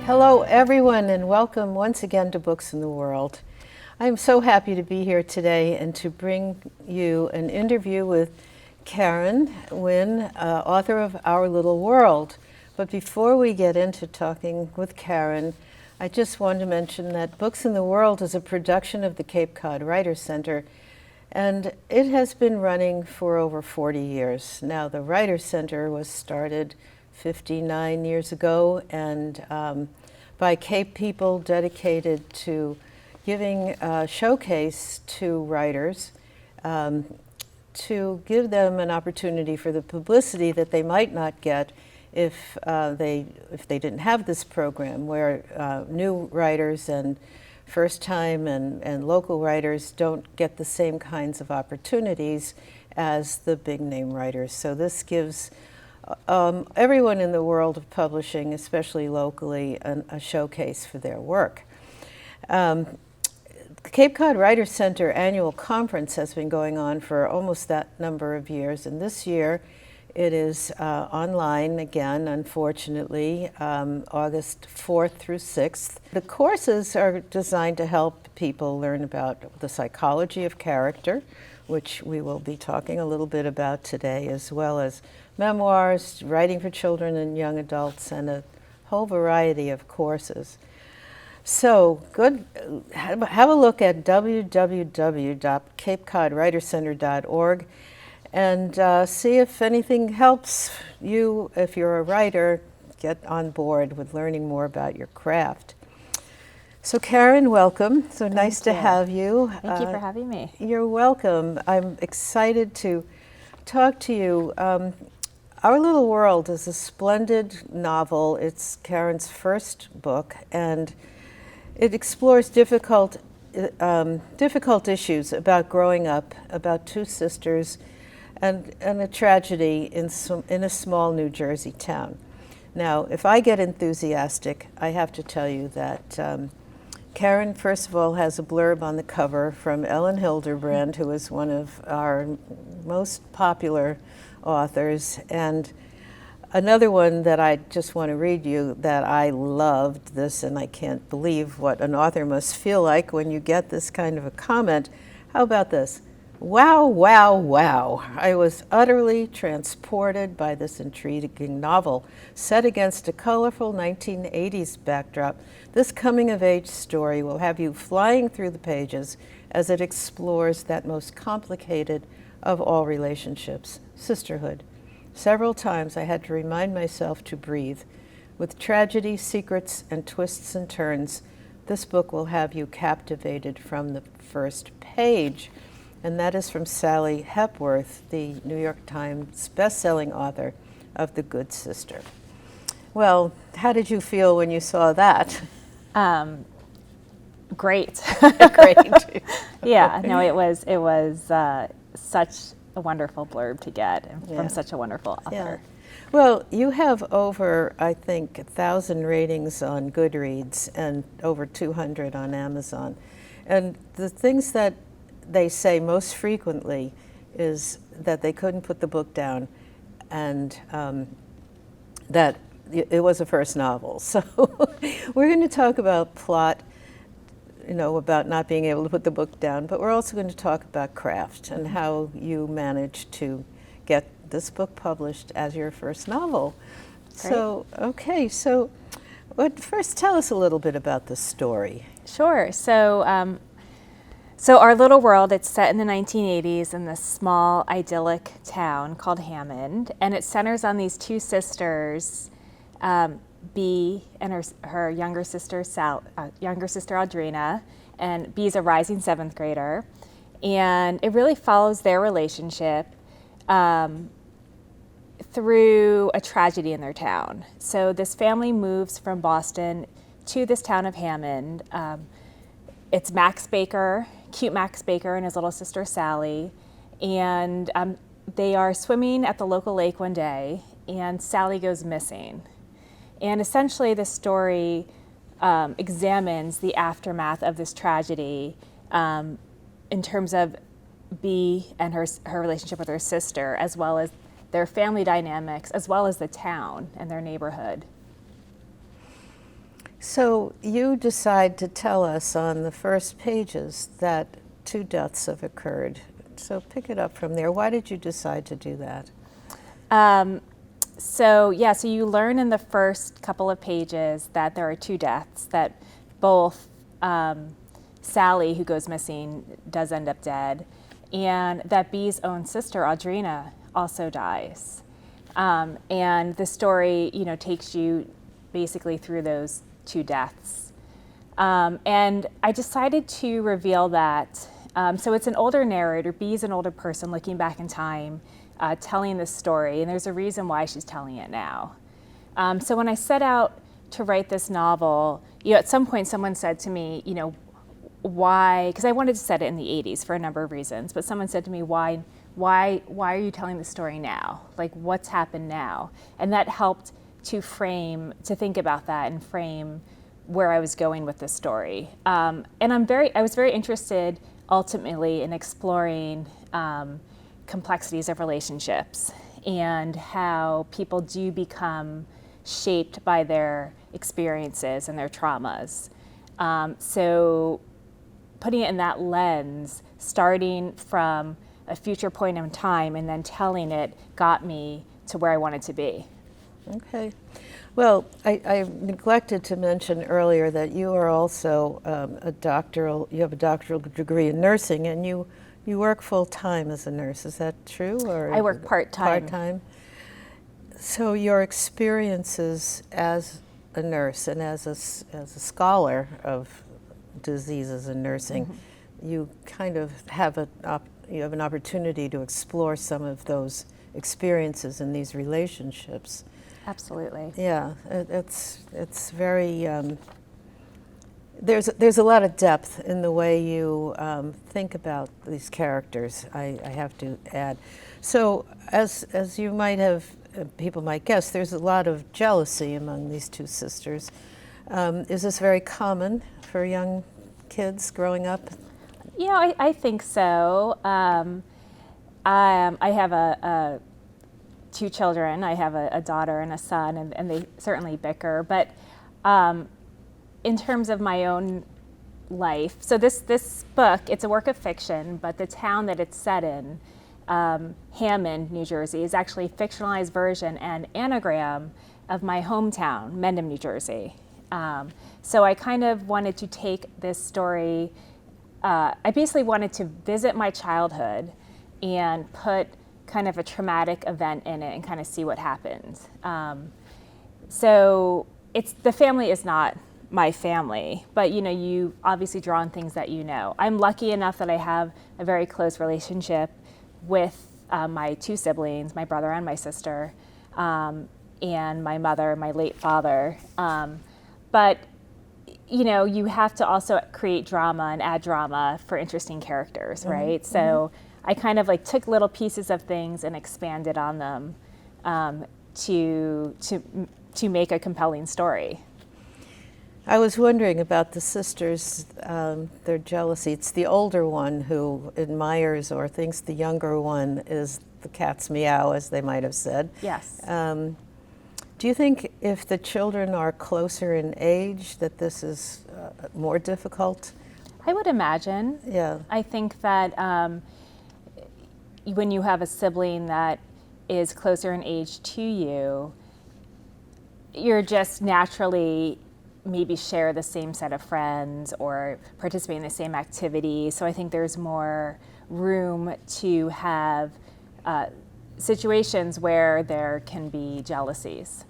Hello, everyone, and welcome once again to Books in the World. I'm so happy to be here today and to bring you an interview with Karen Winn, author of Our Little World. But before we get into talking with Karen, I just wanted to mention that Books in the World is a production of the Cape Cod Writers Center, and it has been running for over 40 years. Now, the Writers Center was started 59 years ago, and by Cape people dedicated to giving a showcase to writers to give them an opportunity for the publicity that they might not get if they didn't have this program, where new writers and first-time and local writers don't get the same kinds of opportunities as the big-name writers. So this gives everyone in the world of publishing, especially locally, a showcase for their work. The Cape Cod Writers Center annual conference has been going on for almost that number of years, and this year it is online again, unfortunately, August 4th through 6th. The courses are designed to help people learn about the psychology of character, which we will be talking a little bit about today, as well as memoirs, writing for children and young adults, and a whole variety of courses. So have a look at www.capecodwritercenter.org and see if anything helps you, if you're a writer, get on board with learning more about your craft. So Karen, welcome. So nice to have you. Thank you for having me. You're welcome. I'm excited to talk to you. Our Little World is a splendid novel. It's Karen's first book, and it explores difficult issues about growing up, about two sisters, and a tragedy in a small New Jersey town. Now, if I get enthusiastic, I have to tell you that Karen, first of all, has a blurb on the cover from Ellen Hilderbrand, who is one of our most popular authors, and another one that I just want to read you that I loved this, and I can't believe what an author must feel like when you get this kind of a comment. How about this? Wow, wow, wow. I was utterly transported by this intriguing novel. Set against a colorful 1980s backdrop, this coming-of-age story will have you flying through the pages as it explores that most complicated of all relationships, sisterhood. Several times I had to remind myself to breathe. With tragedy, secrets, and twists and turns, this book will have you captivated from the first page. And that is from Sally Hepworth, the New York Times best-selling author of The Good Sister. Well, how did you feel when you saw that? Great. Great. Yeah, no, it was such a wonderful blurb to get from such a wonderful author. Yeah. Well, you have over, I think, 1,000 ratings on Goodreads and over 200 on Amazon. And the things that they say most frequently is that they couldn't put the book down, and that it was a first novel. So we're going to talk about plot, about not being able to put the book down, but we're also going to talk about craft and how you managed to get this book published as your first novel. Great. So, okay, so first tell us a little bit about the story. Sure. So Our Little World, it's set in the 1980s in this small, idyllic town called Hammond, and it centers on these two sisters, Bee and her younger sister Audrina, and Bee's a rising 7th grader, and it really follows their relationship through a tragedy in their town. So this family moves from Boston to this town of Hammond. It's cute Max Baker and his little sister Sally, and they are swimming at the local lake one day, and Sally goes missing. And essentially the story examines the aftermath of this tragedy in terms of Bee and her relationship with her sister, as well as their family dynamics, as well as the town and their neighborhood. So you decide to tell us on the first pages that 2 deaths have occurred. So pick it up from there. Why did you decide to do that? So you learn in the first couple of pages that there are 2 deaths, that both Sally, who goes missing, does end up dead, and that Bee's own sister, Audrina, also dies. And the story, takes you basically through those 2 deaths. And I decided to reveal that. So it's an older narrator. Bee's an older person looking back in time, telling this story, and there's a reason why she's telling it now. So when I set out to write this novel, at some point someone said to me, why, because I wanted to set it in the 80s for a number of reasons, but someone said to me, why are you telling the story now? Like, what's happened now? And that helped to think about that and frame where I was going with this story. And I was very interested ultimately in exploring complexities of relationships and how people do become shaped by their experiences and their traumas. So putting it in that lens, starting from a future point in time and then telling it, got me to where I wanted to be. Okay. Well, I neglected to mention earlier that you are also you have a doctoral degree in nursing, and you work full-time as a nurse. Is that true? Or I work part-time. Part-time. So your experiences as a nurse and as a scholar of diseases and nursing, you kind of have an opportunity to explore some of those experiences in these relationships. Absolutely. Yeah, it's very. There's a lot of depth in the way you think about these characters. I have to add. So as you might have, people might guess, there's a lot of jealousy among these 2 sisters. Is this very common for young kids growing up? I think so. I have 2 children. I have a daughter and a son, and they certainly bicker. But in terms of my own life, so this book, it's a work of fiction, but the town that it's set in, Hammond, New Jersey, is actually a fictionalized version and anagram of my hometown, Mendham, New Jersey. So I kind of wanted to take this story, I basically wanted to visit my childhood and put kind of a traumatic event in it and kind of see what happened. So the family is not my family, but you obviously draw on things that you know. I'm lucky enough that I have a very close relationship with my 2 siblings, my brother and my sister, and my mother, my late father. But you have to also create drama and add drama for interesting characters, right? Mm-hmm. So I kind of took little pieces of things and expanded on them to make a compelling story. I was wondering about the sisters, their jealousy. It's the older one who admires or thinks the younger one is the cat's meow, as they might have said. Yes. Do you think if the children are closer in age that this is more difficult? I would imagine. Yeah. I think that when you have a sibling that is closer in age to you, you're just naturally maybe share the same set of friends or participate in the same activity. So I think there's more room to have situations where there can be jealousies.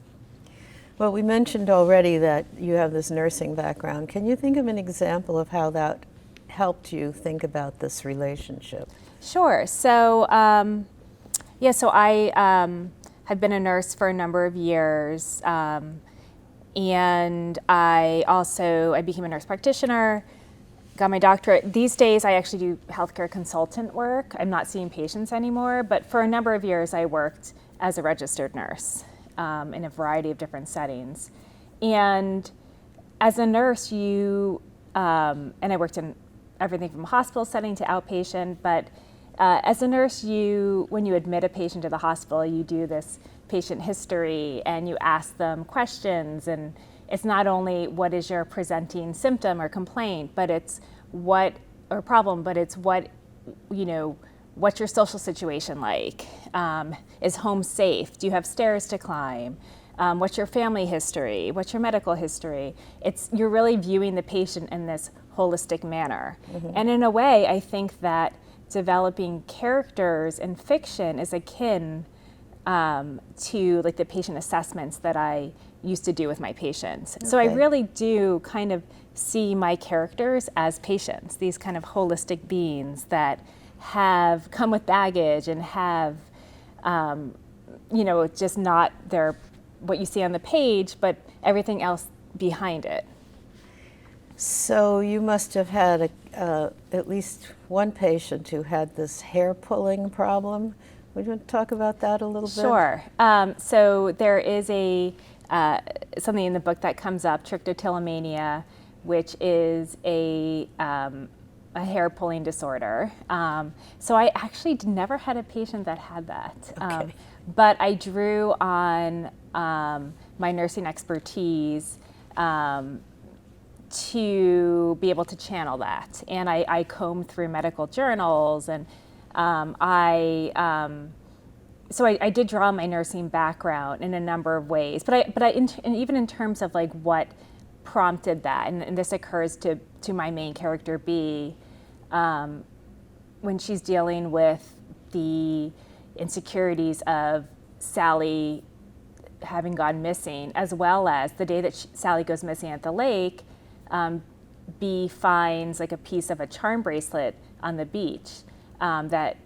Well, we mentioned already that you have this nursing background. Can you think of an example of how that helped you think about this relationship? Sure. So, so I have been a nurse for a number of years, and I became a nurse practitioner, got my doctorate. These days, I actually do healthcare consultant work. I'm not seeing patients anymore, but for a number of years, I worked as a registered nurse in a variety of different settings. And as a nurse, and I worked in everything from hospital setting to outpatient, but as a nurse, when you admit a patient to the hospital, you do this patient history and you ask them questions, and it's not only what is your presenting symptom or complaint, but it's what, or problem, but it's what, what's your social situation like? Is home safe? Do you have stairs to climb? What's your family history? What's your medical history? You're really viewing the patient in this holistic manner. Mm-hmm. And in a way, I think that developing characters in fiction is akin to like the patient assessments that I used to do with my patients. Okay. So I really do kind of see my characters as patients, these kind of holistic beings that have come with baggage and have, just not what you see on the page, but everything else behind it. So you must have had at least one patient who had this hair pulling problem. Would you want to talk about that a little bit? Sure. So there is something in the book that comes up, trichotillomania, which is a hair pulling disorder. So I actually never had a patient that had that. Okay. But I drew on my nursing expertise to be able to channel that. And I combed through medical journals, and so I did draw my nursing background in a number of ways. But even in terms of like what prompted that, and this occurs to my main character B, when she's dealing with the insecurities of Sally having gone missing, as well as the day that Sally goes missing at the lake, B finds like a piece of a charm bracelet on the beach that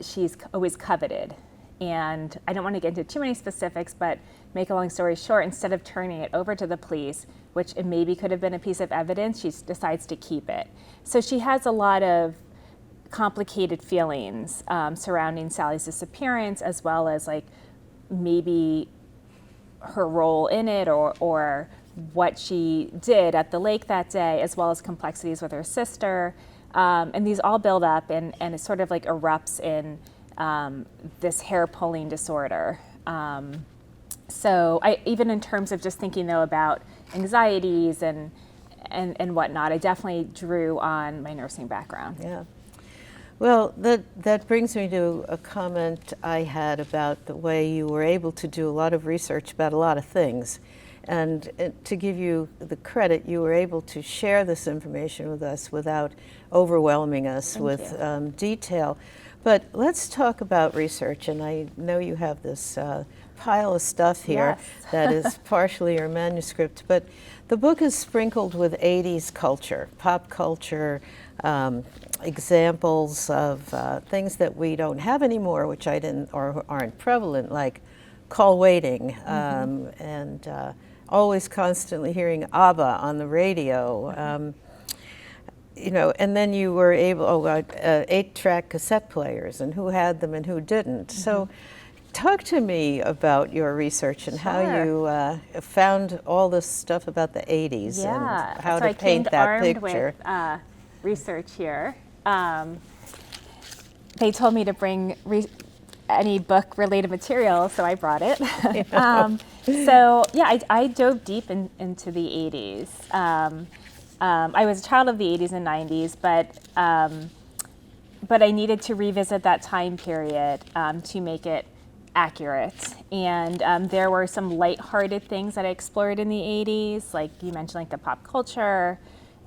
she's always coveted. And I don't want to get into too many specifics, but make a long story short, instead of turning it over to the police, which it maybe could have been a piece of evidence, she decides to keep it. So she has a lot of complicated feelings surrounding Sally's disappearance, as well as like maybe her role in it, or what she did at the lake that day, as well as complexities with her sister. And these all build up, and it sort of like erupts in this hair pulling disorder. So even in terms of just thinking though about anxieties and whatnot, I definitely drew on my nursing background. Yeah. Well, that brings me to a comment I had about the way you were able to do a lot of research about a lot of things. And to give you the credit, you were able to share this information with us without overwhelming us with detail. But let's talk about research. And I know you have this pile of stuff here that is partially your manuscript. But the book is sprinkled with 80s culture, pop culture, examples of things that we don't have anymore, which aren't prevalent, like call waiting, and always constantly hearing ABBA on the radio, and then you were able, 8-track cassette players, and who had them and who didn't. So talk to me about your research and how you found all this stuff about the 80s and how to paint that picture. With, research here. They told me to bring any book-related material, so I brought it. I dove deep into the 80s. I was a child of the 80s and 90s, but I needed to revisit that time period to make it accurate. And there were some lighthearted things that I explored in the 80s, like you mentioned, like the pop culture,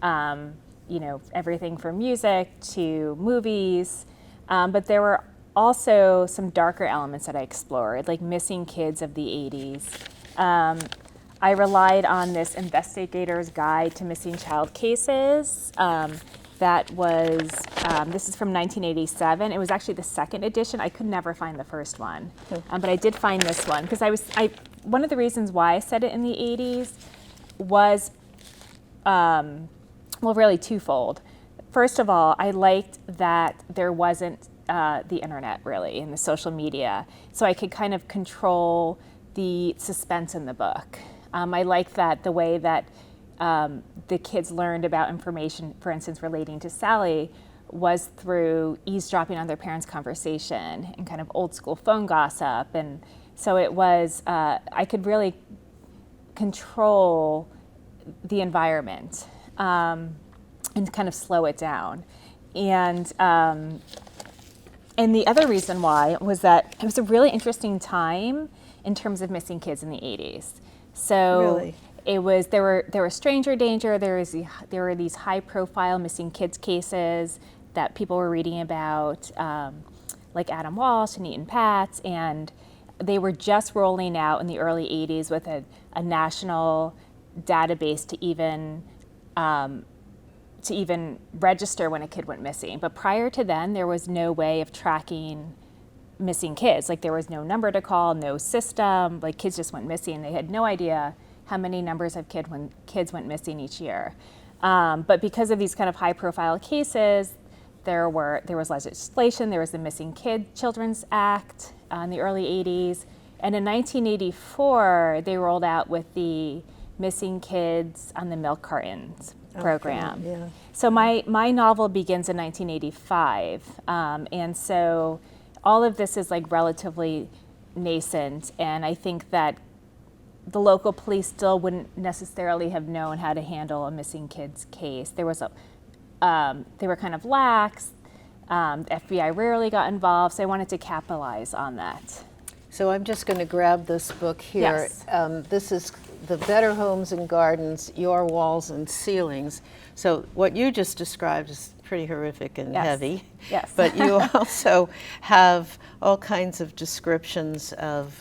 everything from music to movies. But there were also some darker elements that I explored, like missing kids of the 80s. I relied on this Investigator's Guide to Missing Child Cases. That was, this is from 1987. It was actually the second edition. I could never find the first one, but I did find this one because one of the reasons why I said it in the 80s was, really twofold. First of all, I liked that there wasn't the internet really and the social media, so I could kind of control the suspense in the book. I liked that the way that the kids learned about information, for instance, relating to Sally, was through eavesdropping on their parents' conversation and kind of old school phone gossip. And so it was, I could really control the environment and kind of slow it down. And the other reason why was that it was a really interesting time in terms of missing kids in the 80s. So Really? it was there were stranger danger. There were these high profile missing kids cases that people were reading about, like Adam Walsh and Eaton Pats, and they were just rolling out in the early 80s with a national database to even register when a kid went missing. But prior to then, there was no way of tracking missing kids. Like there was no number to call, no system. Like kids just went missing. They had no idea how many numbers of kids went missing each year. But because of these kind of high-profile cases, there was legislation. There was the Missing Children's Act in the early 80s. And in 1984, they rolled out with the Missing Kids on the Milk Cartons program. Okay, yeah. So my novel begins in 1985. And so all of this is like relatively nascent. And I think that the local police still wouldn't necessarily have known how to handle a missing kids case. They were kind of lax. FBI rarely got involved, so I wanted to capitalize on that. So I'm just going to grab this book here. Yes. This is The Better Homes and Gardens, Your Walls and Ceilings. So what you just described is pretty horrific and Yes. heavy. Yes. But you also have all kinds of descriptions of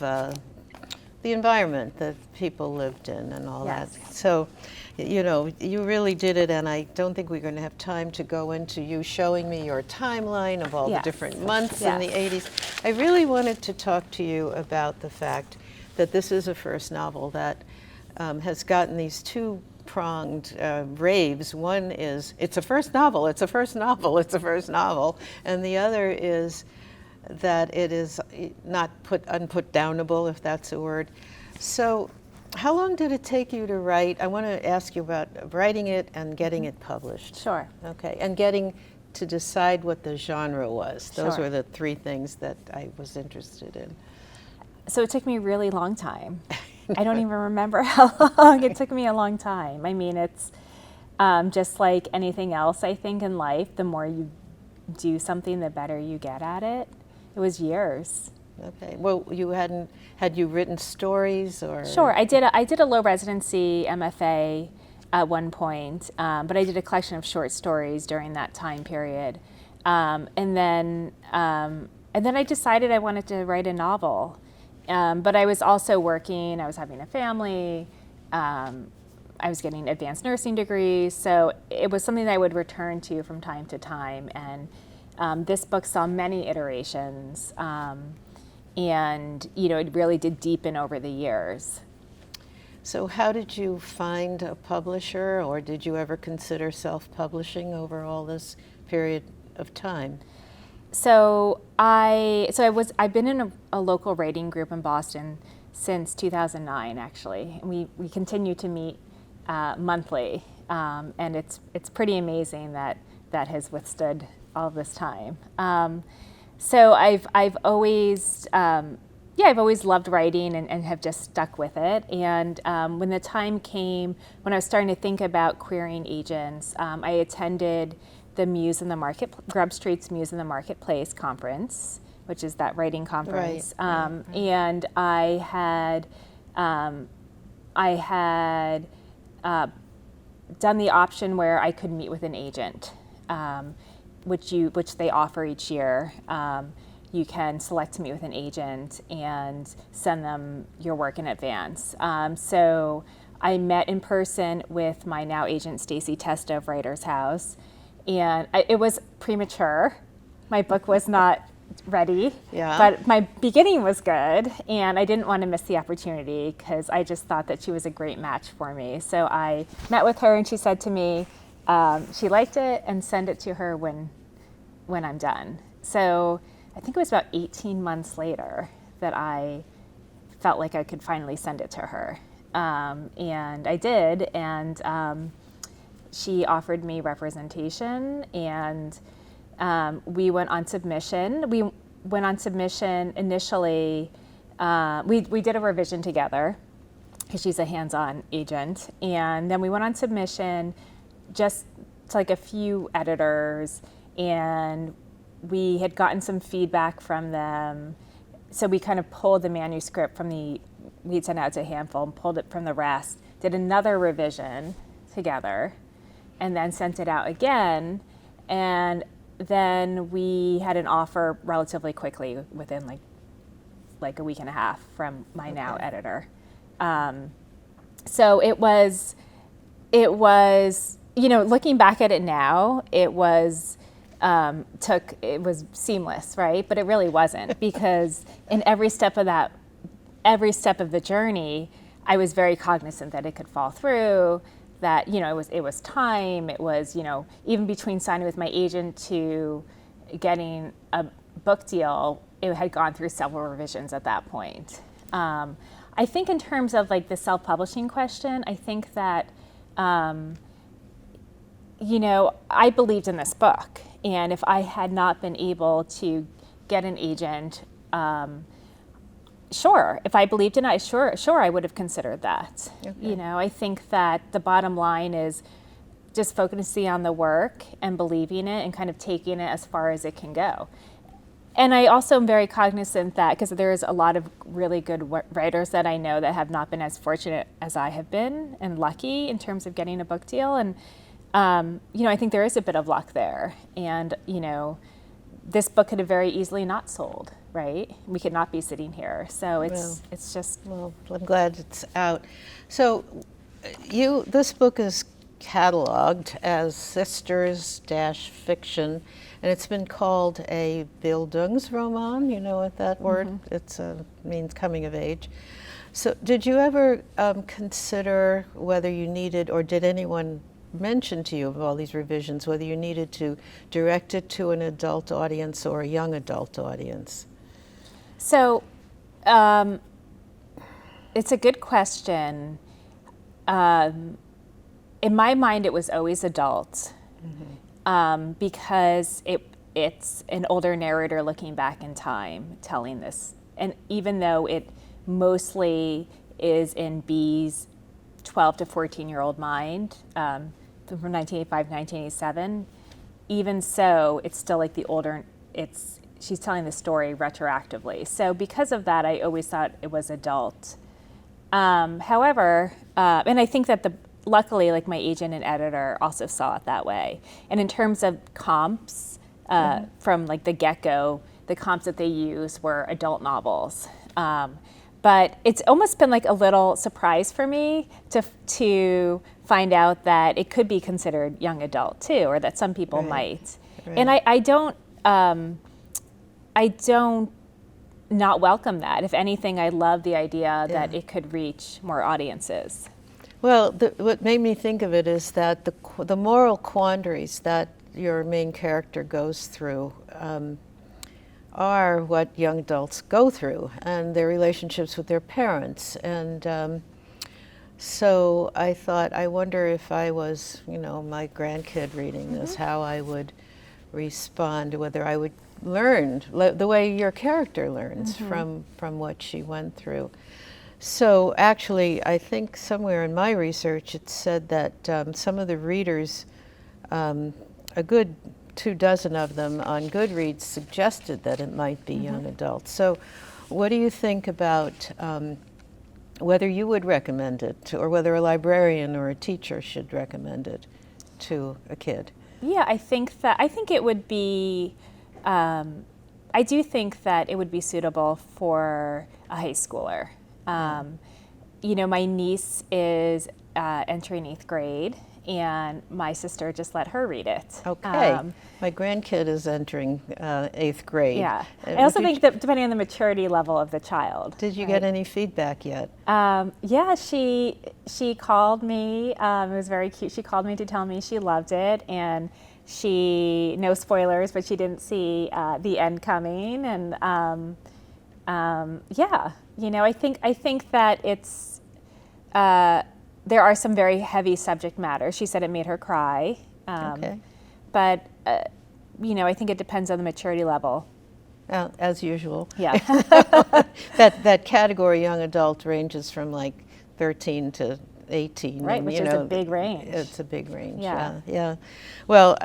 the environment that people lived in and all Yes. that. So, you know, you really did it, and I don't think we're going to have time to go into you showing me your timeline of all Yes. the different months in the Yes. 80s. I really wanted to talk to you about the fact that this is a first novel that has gotten these two-pronged raves. One is, it's a first novel, it's a first novel, it's a first novel, and the other is that it is not unputdownable, if that's a word. So how long did it take you to write? I want to ask you about writing it and getting it published. Sure. Okay, and getting to decide what the genre was. Those Sure. were the three things that I was interested in. So it took me a really long time. I don't even remember how long. It took me a long time. I mean, it's just like anything else, I think, in life. The more you do something, the better you get at it. It was years. Okay. Well, had you written stories or? Sure. I did a low residency MFA at one point, but I did a collection of short stories during that time period, and then I decided I wanted to write a novel. But I was also working. I was having a family. I was getting advanced nursing degrees, so it was something that I would return to from time to time. And this book saw many iterations, and it really did deepen over the years. So how did you find a publisher, or did you ever consider self-publishing over all this period of time? So I've been in a local writing group in Boston since 2009, actually. We continue to meet monthly, and it's pretty amazing that has withstood all this time. So I've always loved writing and have just stuck with it. And when the time came, when I was starting to think about querying agents, I attended the Grub Street's Muse in the Marketplace conference, which is that writing conference. Right. And I had done the option where I could meet with an agent, which they offer each year. You can select to meet with an agent and send them your work in advance. So I met in person with my now agent, Stacy Testa of Writer's House. And it was premature. My book was not ready, but my beginning was good, and I didn't want to miss the opportunity because I just thought that she was a great match for me. So I met with her, and she said to me she liked it and send it to her when I'm done. So I think it was about 18 months later that I felt like I could finally send it to her, and I did, and she offered me representation, and We went on submission. We went on submission initially. We did a revision together because she's a hands-on agent, and then we went on submission just to like a few editors, and we had gotten some feedback from them. So we kind of pulled the manuscript from we'd sent out to a handful and pulled it from the rest, did another revision together, and then sent it out again. And then we had an offer relatively quickly within like a week and a half from my now editor. So it was, looking back at it now, it was seamless, right? But it really wasn't, because in every step of the journey, I was very cognizant that it could fall through, that, it was time, it was, even between signing with my agent to getting a book deal, it had gone through several revisions at that point. I think in terms of like the self-publishing question, I think that, I believed in this book. And if I had not been able to get an agent, sure, if I believed in it, sure, I would have considered that. Okay. I think that the bottom line is just focusing on the work and believing it and kind of taking it as far as it can go. And I also am very cognizant that, because there's a lot of really good writers that I know that have not been as fortunate as I have been and lucky in terms of getting a book deal. And, I think there is a bit of luck there. And, this book could have very easily not sold, right? We could not be sitting here. So it's just... Well, I'm glad it's out. So this book is cataloged as Sisters-Fiction, and it's been called a Bildungsroman. You know what that word? Mm-hmm. It means coming of age. So did you ever consider whether you needed, or did anyone mention to you of all these revisions, whether you needed to direct it to an adult audience or a young adult audience? So it's a good question. In my mind, it was always adult. Mm-hmm. Because it's an older narrator looking back in time telling this. And even though it mostly is in B's 12 to 14-year-old mind, from 1985 to 1987, even so, it's still like the older, she's telling the story retroactively. So because of that, I always thought it was adult. However, and I think that luckily, like my agent and editor also saw it that way. And in terms of comps, from like the get-go, the comps that they use were adult novels. But it's almost been like a little surprise for me to find out that it could be considered young adult too, or that some people might. Right. And I don't not welcome that. If anything, I love the idea that it could reach more audiences. Well, what made me think of it is that the moral quandaries that your main character goes through are what young adults go through, and their relationships with their parents. And so I thought, I wonder if I was, my grandkid reading this, how I would respond, whether I would learn the way your character learns from what she went through. So actually, I think somewhere in my research it said that some of the readers, a good 24 of them on Goodreads, suggested that it might be young adults. So what do you think about whether you would recommend it, or whether a librarian or a teacher should recommend it to a kid? Yeah, I think it would be, I do think that it would be suitable for a high schooler. My niece is entering 8th grade, and my sister just let her read it. Okay. My grandkid is entering 8th grade. Yeah. I also think that depending on the maturity level of the child. Did you get any feedback yet? Yeah, she called me. It was very cute. She called me to tell me she loved it, and no spoilers, but she didn't see the end coming. And yeah, I think that it's there are some very heavy subject matter. She said it made her cry. Okay. But I think it depends on the maturity level. As usual. Yeah. That category young adult ranges from like 13 to 18. Right, and, which is a big range. It's a big range. Yeah. Yeah. Well,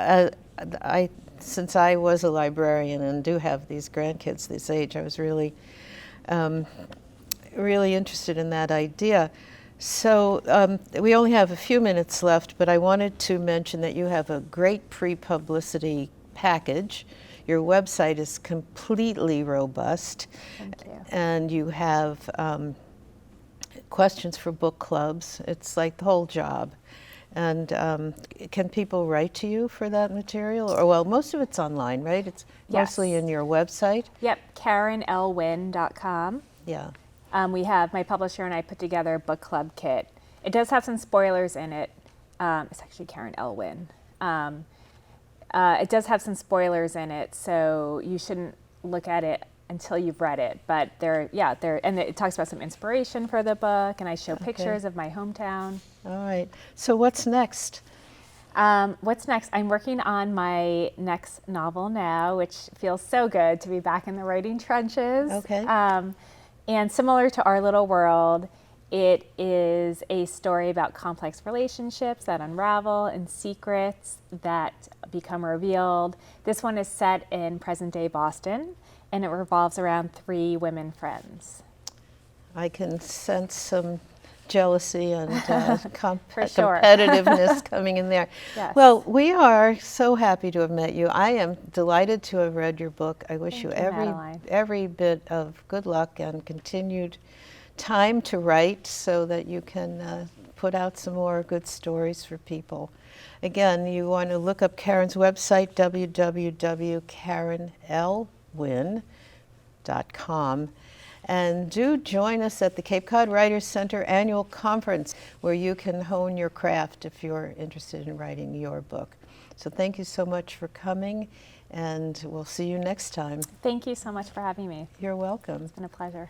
since I was a librarian and do have these grandkids this age, I was really interested in that idea. So we only have a few minutes left, but I wanted to mention that you have a great pre-publicity package. Your website is completely robust. Thank you. And you have questions for book clubs. It's like the whole job. And can people write to you for that material? Or, well, most of it's online, right? It's mostly Yes. in your website? Yep, KarenLWinn.com. Yeah. We have, my publisher and I put together a book club kit. It does have some spoilers in it. It's actually Karen L. Winn. It does have some spoilers in it, so you shouldn't look at it until you've read it. But and it talks about some inspiration for the book, and I show pictures of my hometown. All right. So what's next? What's next? I'm working on my next novel now, which feels so good to be back in the writing trenches. Okay. And similar to Our Little World, it is a story about complex relationships that unravel and secrets that become revealed. This one is set in present-day Boston, and it revolves around 3 women friends. I can sense some jealousy and For sure. competitiveness coming in there. Yes. Well, we are so happy to have met you. I am delighted to have read your book. I wish Thank you you, every Madeline. bit of good luck and continued time to write so that you can put out some more good stories for people. Again, you want to look up Karen's website, www.karenlwinn.com. And do join us at the Cape Cod Writers Center Annual Conference, where you can hone your craft if you're interested in writing your book. So thank you so much for coming, and we'll see you next time. Thank you so much for having me. You're welcome. It's been a pleasure.